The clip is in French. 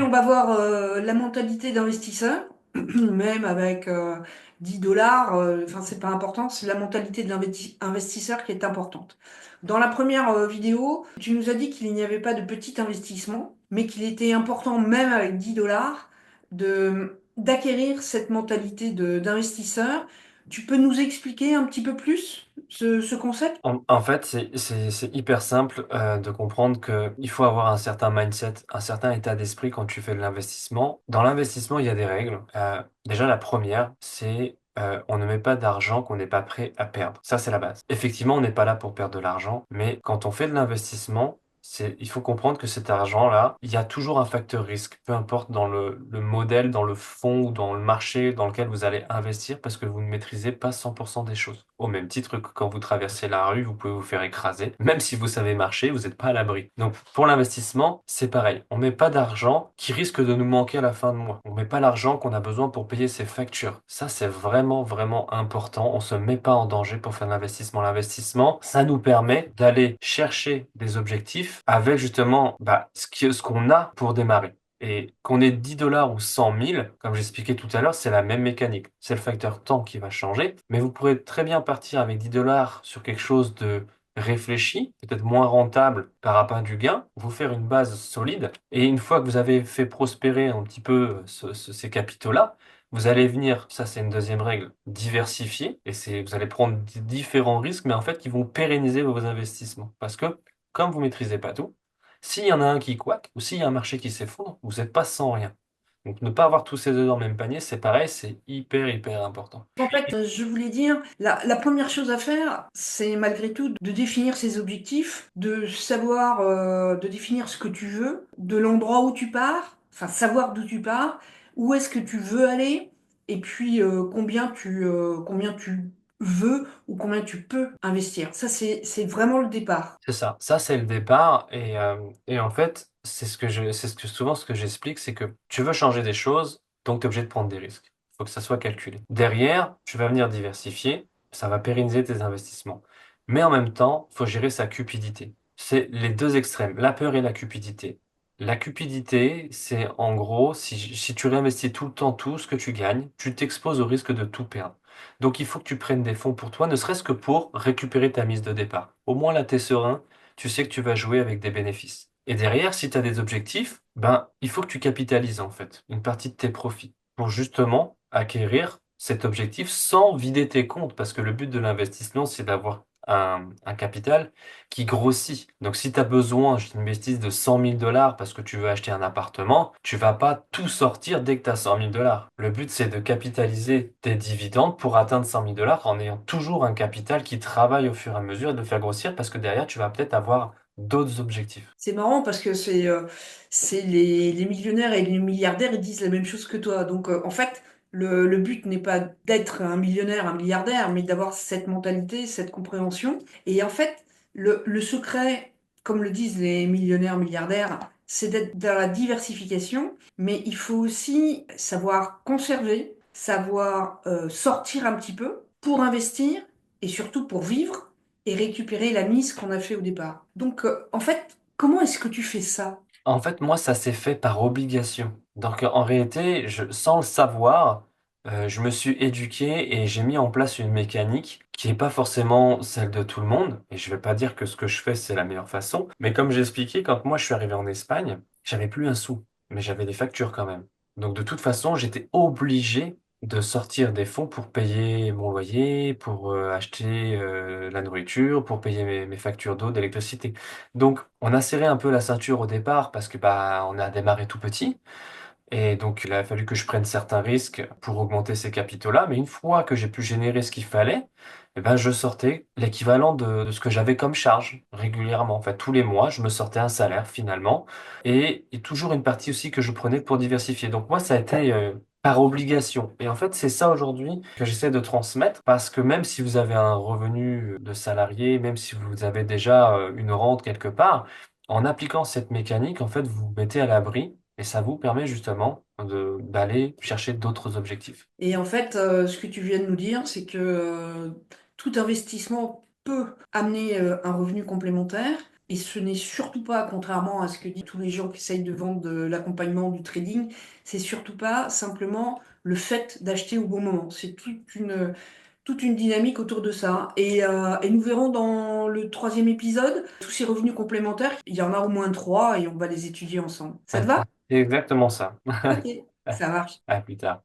on va voir la mentalité d'investisseur, même avec 10 dollars, enfin c'est pas important, c'est la mentalité de l'investisseur qui est importante. Dans la première vidéo, tu nous as dit qu'il n'y avait pas de petit investissement, mais qu'il était important même avec 10 dollars d'acquérir cette mentalité d'investisseur. Tu peux nous expliquer un petit peu plus ce concept? En fait, c'est hyper simple de comprendre qu'il faut avoir un certain mindset, un certain état d'esprit quand tu fais de l'investissement. Dans l'investissement, il y a des règles. Déjà, la première, c'est on ne met pas d'argent qu'on n'est pas prêt à perdre. Ça, c'est la base. Effectivement, on n'est pas là pour perdre de l'argent, mais quand on fait de l'investissement, il faut comprendre que cet argent-là, il y a toujours un facteur risque, peu importe dans le modèle, dans le fonds ou dans le marché dans lequel vous allez investir, parce que vous ne maîtrisez pas 100% des choses. Au même titre que quand vous traversez la rue, vous pouvez vous faire écraser. Même si vous savez marcher, vous n'êtes pas à l'abri. Donc, pour l'investissement, c'est pareil. On met pas d'argent qui risque de nous manquer à la fin de mois. On met pas l'argent qu'on a besoin pour payer ses factures. Ça, c'est vraiment, vraiment important. On se met pas en danger pour faire de l'investissement. L'investissement, ça nous permet d'aller chercher des objectifs avec justement ce qu'on a pour démarrer. Et qu'on ait 10 dollars ou 100 000, comme j'expliquais tout à l'heure, c'est la même mécanique. C'est le facteur temps qui va changer, mais vous pourrez très bien partir avec 10 dollars sur quelque chose de réfléchi, peut-être moins rentable par rapport à du gain, vous faire une base solide, et une fois que vous avez fait prospérer un petit peu ces capitaux-là, vous allez venir, ça c'est une deuxième règle, diversifier, et vous allez prendre différents risques, mais en fait qui vont pérenniser vos investissements. Parce que, comme vous maîtrisez pas tout, s'il y en a un qui couac, ou s'il y a un marché qui s'effondre, vous n'êtes pas sans rien. Donc ne pas avoir tous ses œufs dans le même panier, c'est pareil, c'est hyper, hyper important. En fait, je voulais dire, la première chose à faire, c'est malgré tout de définir ses objectifs, de savoir, de définir ce que tu veux, de l'endroit où tu pars, enfin savoir d'où tu pars, où est-ce que tu veux aller, et puis combien tu veux ou combien tu peux investir. Ça, c'est vraiment le départ. C'est ça. Ça, c'est le départ. Et en fait, souvent ce que j'explique, c'est que tu veux changer des choses, donc tu es obligé de prendre des risques. Il faut que ça soit calculé. Derrière, tu vas venir diversifier, ça va pérenniser tes investissements. Mais en même temps, il faut gérer sa cupidité. C'est les deux extrêmes, la peur et la cupidité. La cupidité, c'est en gros, si tu réinvestis tout le temps tout ce que tu gagnes, tu t'exposes au risque de tout perdre. Donc il faut que tu prennes des fonds pour toi, ne serait-ce que pour récupérer ta mise de départ. Au moins là, tu es serein, tu sais que tu vas jouer avec des bénéfices. Et derrière, si tu as des objectifs, il faut que tu capitalises en fait une partie de tes profits pour justement acquérir cet objectif sans vider tes comptes, parce que le but de l'investissement, c'est d'avoir un capital qui grossit. Donc si tu as besoin, je t'investis de 100 000 dollars parce que tu veux acheter un appartement, tu vas pas tout sortir dès que tu as 100 000 dollars. Le but, c'est de capitaliser tes dividendes pour atteindre 100 000 dollars en ayant toujours un capital qui travaille au fur et à mesure et de le faire grossir parce que derrière, tu vas peut-être avoir d'autres objectifs. C'est marrant parce que c'est les millionnaires et les milliardaires, ils disent la même chose que toi. Donc, en fait, le but n'est pas d'être un millionnaire, un milliardaire, mais d'avoir cette mentalité, cette compréhension. Et en fait, le secret, comme le disent les millionnaires, milliardaires, c'est d'être dans la diversification, mais il faut aussi savoir conserver, savoir sortir un petit peu pour investir et surtout pour vivre et récupérer la mise qu'on a fait au départ. Donc, en fait, comment est-ce que tu fais ça? En fait, moi, ça s'est fait par obligation. Donc, en réalité, sans le savoir, je me suis éduqué et j'ai mis en place une mécanique qui n'est pas forcément celle de tout le monde. Et je vais pas dire que ce que je fais, c'est la meilleure façon. Mais comme j'ai expliqué, quand moi, je suis arrivé en Espagne, j'avais plus un sou, mais j'avais des factures quand même. Donc, de toute façon, j'étais obligé de sortir des fonds pour payer mon loyer, pour acheter la nourriture, pour payer mes factures d'eau, d'électricité. Donc, on a serré un peu la ceinture au départ parce que on a démarré tout petit. Et donc, il a fallu que je prenne certains risques pour augmenter ces capitaux-là. Mais une fois que j'ai pu générer ce qu'il fallait, je sortais l'équivalent de ce que j'avais comme charge régulièrement. En fait, tous les mois, je me sortais un salaire finalement. Et toujours une partie aussi que je prenais pour diversifier. Donc, moi, ça a été par obligation. Et en fait, c'est ça aujourd'hui que j'essaie de transmettre parce que même si vous avez un revenu de salarié, même si vous avez déjà une rente quelque part, en appliquant cette mécanique, en fait, vous vous mettez à l'abri et ça vous permet justement d'aller chercher d'autres objectifs. Et en fait, ce que tu viens de nous dire, c'est que tout investissement peut amener un revenu complémentaire, Et ce n'est surtout pas, contrairement à ce que disent tous les gens qui essayent de vendre de l'accompagnement du trading, c'est surtout pas simplement le fait d'acheter au bon moment. C'est toute une dynamique autour de ça. Et nous verrons dans le troisième épisode tous ces revenus complémentaires. Il y en a au moins trois et on va les étudier ensemble. Ça te va? C'est exactement ça. Ok, ça marche. À plus tard.